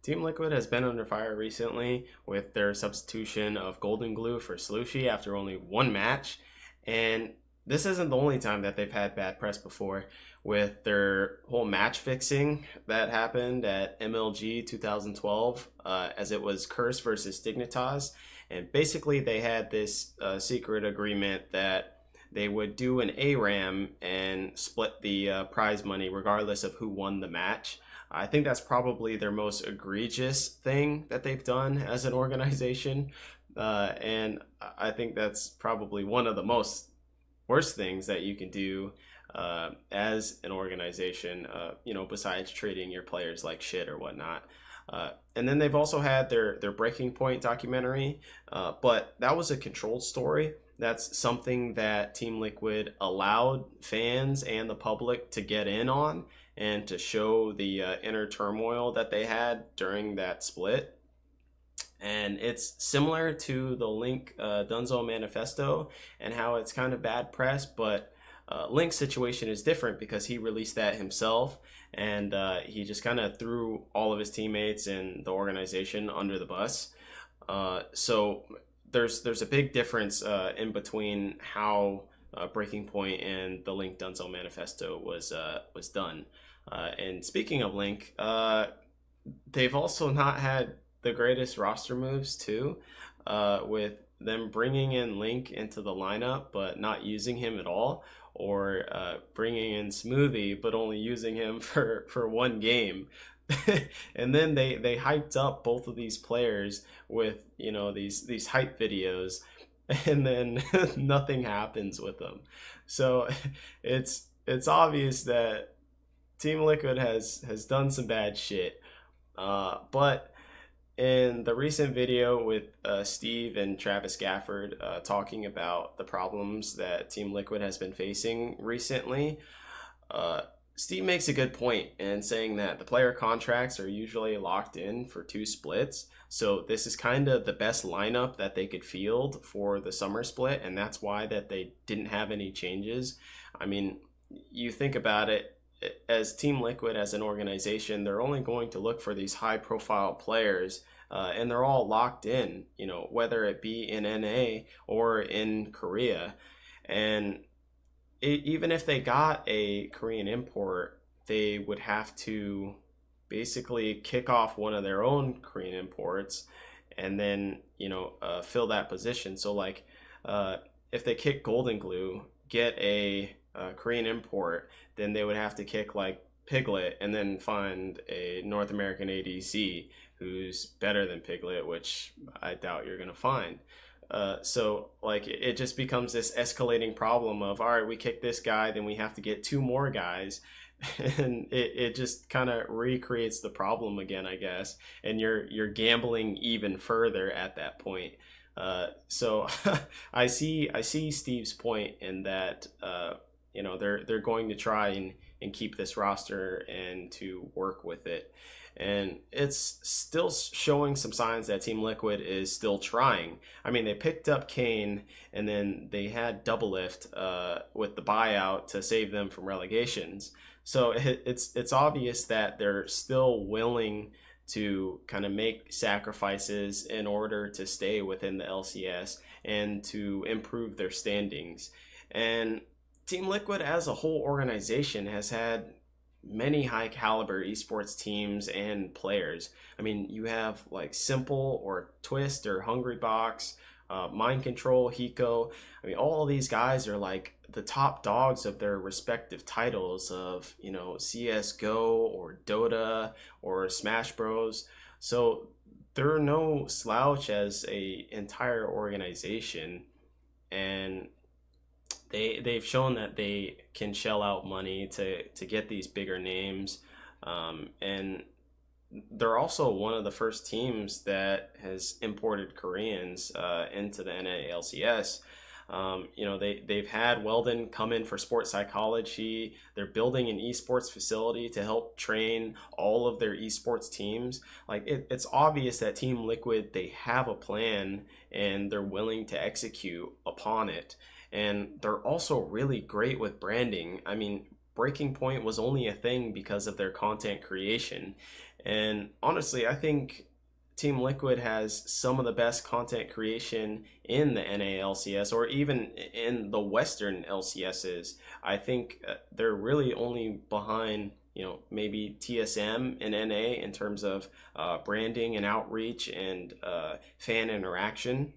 Team Liquid has been under fire recently with their substitution of Golden Glue for Slushy after only one match. And this isn't the only time that they've had bad press before with their whole match fixing that happened at MLG 2012, as it was Curse versus Dignitas. And basically, they had this secret agreement that they would do an ARAM and split the prize money regardless of who won the match. I think that's probably their most egregious thing that they've done as an organization. And I think that's probably one of the most worst things that you can do as an organization, besides treating your players like shit or whatnot. And then they've also had their Breaking Point documentary, but that was a controlled story. That's something that Team Liquid allowed fans and the public to get in on and to show the inner turmoil that they had during that split. And it's similar to the Link Dunzo manifesto and how it's kind of bad press, but Link's situation is different because he released that himself, and he just kind of threw all of his teammates and the organization under the bus. So there's a big difference in between how Breaking Point and the Link Dunzo manifesto was done. And speaking of Link, they've also not had the greatest roster moves too, with them bringing in Link into the lineup but not using him at all, or bringing in Smoothie but only using him for one game. And then they hyped up both of these players with these hype videos, and then nothing happens with them. So it's obvious that Team Liquid has done some bad shit. But in the recent video with Steve and Travis Gafford talking about the problems that Team Liquid has been facing recently, Steve makes a good point in saying that the player contracts are usually locked in for 2 splits. So this is kind of the best lineup that they could field for the summer split, and that's why that they didn't have any changes. I mean, you think about it, as Team Liquid as an organization, they're only going to look for these high profile players, and they're all locked in, whether it be in NA or in Korea. And even if they got a Korean import, they would have to basically kick off one of their own Korean imports and then, fill that position. So like, if they kick Golden Glue, get a Korean import, then they would have to kick like Piglet and then find a North American ADC who's better than Piglet, which I doubt you're going to find. So like it just becomes this escalating problem of, all right, we kick this guy, then we have to get 2 more guys. And it just kind of recreates the problem again, I guess. And you're gambling even further at that point. So I see Steve's point in that, they're going to try and keep this roster and to work with it. And it's still showing some signs that Team Liquid is still trying. I mean, they picked up Kane, and then they had Double Lift with the buyout to save them from relegations. So it's obvious that they're still willing to kind of make sacrifices in order to stay within the LCS and to improve their standings. And Team Liquid as a whole organization has had many high caliber esports teams and players. I mean, you have like Simple or Twist or Hungry Box, Mind Control, Hiko. I mean, all of these guys are like the top dogs of their respective titles of, CSGO or Dota or Smash Bros. So they're no slouch as a entire organization, and they've shown that they can shell out money to get these bigger names, and they're also one of the first teams that has imported Koreans into the NA LCS. They've had Weldon come in for sports psychology. They're building an esports facility to help train all of their esports teams. Like it's obvious that Team Liquid, they have a plan and they're willing to execute upon it. And they're also really great with branding. I mean, breaking point was only a thing because of their content creation. And honestly, I think Team Liquid has some of the best content creation in the NA LCS, or even in the Western LCSs. I think they're really only behind, maybe TSM and NA in terms of branding and outreach and fan interaction.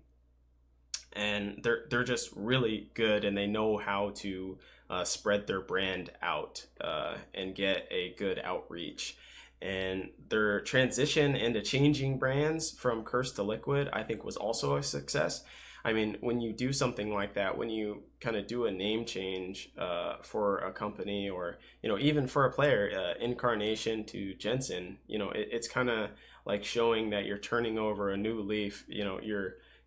And they're just really good, and they know how to spread their brand out and get a good outreach. And their transition into changing brands from Curse to Liquid, I think, was also a success. I mean, when you do something like that, when you kind of do a name change for a company, or even for a player, Incarnation to Jensen, it's kind of like showing that you're turning over a new leaf.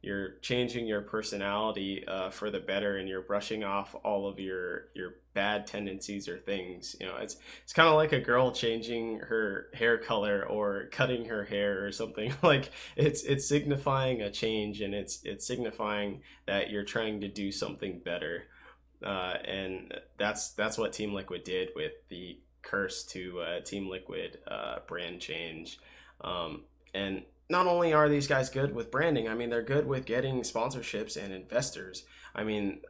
You're changing your personality for the better, and you're brushing off all of your bad tendencies or things. It's kind of like a girl changing her hair color or cutting her hair or something. Like it's signifying a change, and it's signifying that you're trying to do something better. And that's what Team Liquid did with the Curse to Team Liquid brand change. And not only are these guys good with branding, I mean, they're good with getting sponsorships and investors. I mean,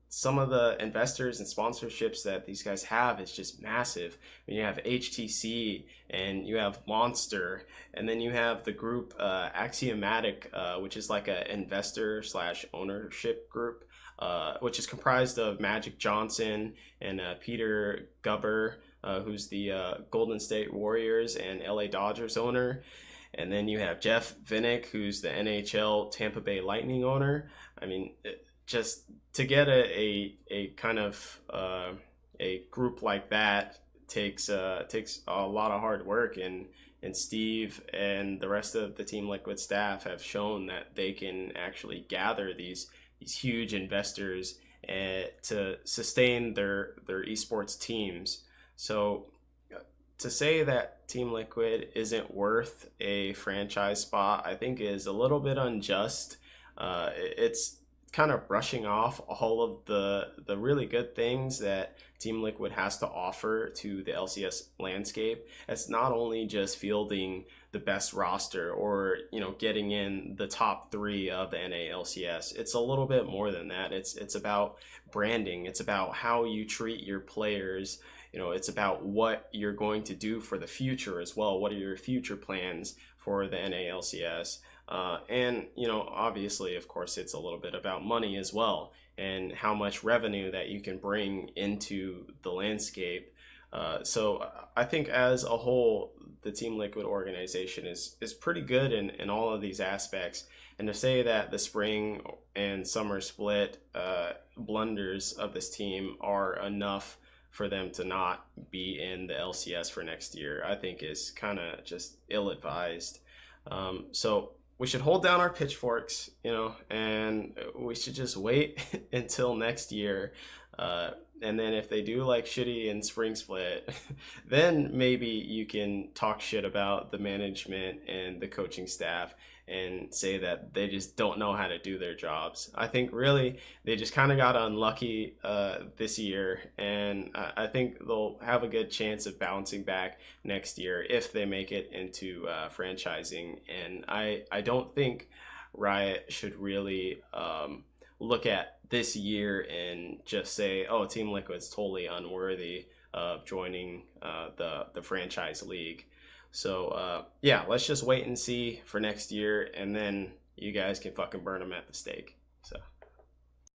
some of the investors and sponsorships that these guys have is just massive. I mean, you have HTC, and you have Monster, and then you have the group Axiomatic, which is like an investor slash ownership group, which is comprised of Magic Johnson and Peter Gubber, who's the Golden State Warriors and LA Dodgers owner. And then you have Jeff Vinnick, who's the NHL Tampa Bay Lightning owner. I mean, just to get a kind of a group like that takes a lot of hard work, and Steve and the rest of the Team Liquid staff have shown that they can actually gather these huge investors to sustain their esports teams. So to say that Team Liquid isn't worth a franchise spot, I think is a little bit unjust. It's kind of brushing off all of the really good things that Team Liquid has to offer to the LCS landscape. It's not only just fielding the best roster, or getting in the top 3 of the NA LCS. It's a little bit more than that. It's about branding. It's about how you treat your players. It's about what you're going to do for the future as well. What are your future plans for the NA LCS? And obviously, of course, it's a little bit about money as well, and how much revenue that you can bring into the landscape. So I think as a whole, the Team Liquid organization is pretty good in all of these aspects. And to say that the spring and summer split blunders of this team are enough for them to not be in the LCS for next year, I think is kind of just ill-advised. So we should hold down our pitchforks, and we should just wait until next year. And then if they do like shitty in spring split, then maybe you can talk shit about the management and the coaching staff and say that they just don't know how to do their jobs. I think really they just kind of got unlucky this year, and I think they'll have a good chance of bouncing back next year if they make it into franchising. And I don't think Riot should really look at this year and just say, oh, Team Liquid's totally unworthy of joining the franchise league. So yeah, let's just wait and see for next year, and then you guys can fucking burn them at the stake. So